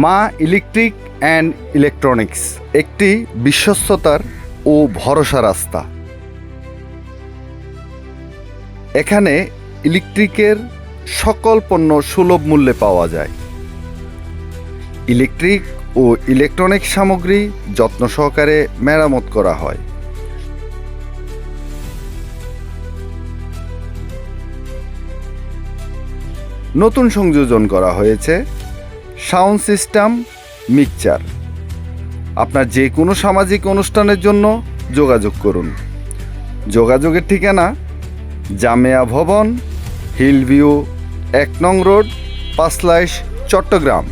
মা electric and electronics একটি বিশ্বস্ততার ও ভরসা রাস্তা। এখানে ইলেকট্রিকের সকল পণ্য সুলভ মূল্যে পাওয়া যায়। ইলেকট্রিক ও ইলেকট্রনিক সামগ্রী যত্ন সহকারে মেরামত করা হয়। নতুন সংযোজন করা হয়েছে সাউন্ড সিস্টেম, মিক্সচার। আপনার যে কোনো সামাজিক অনুষ্ঠানের জন্য যোগাযোগ করুন। যোগাযোগের ঠিকানা জামিয়া ভবন, হিলভিউ, 1 নং রোড, পাঁচলাইশ, চট্টগ্রাম।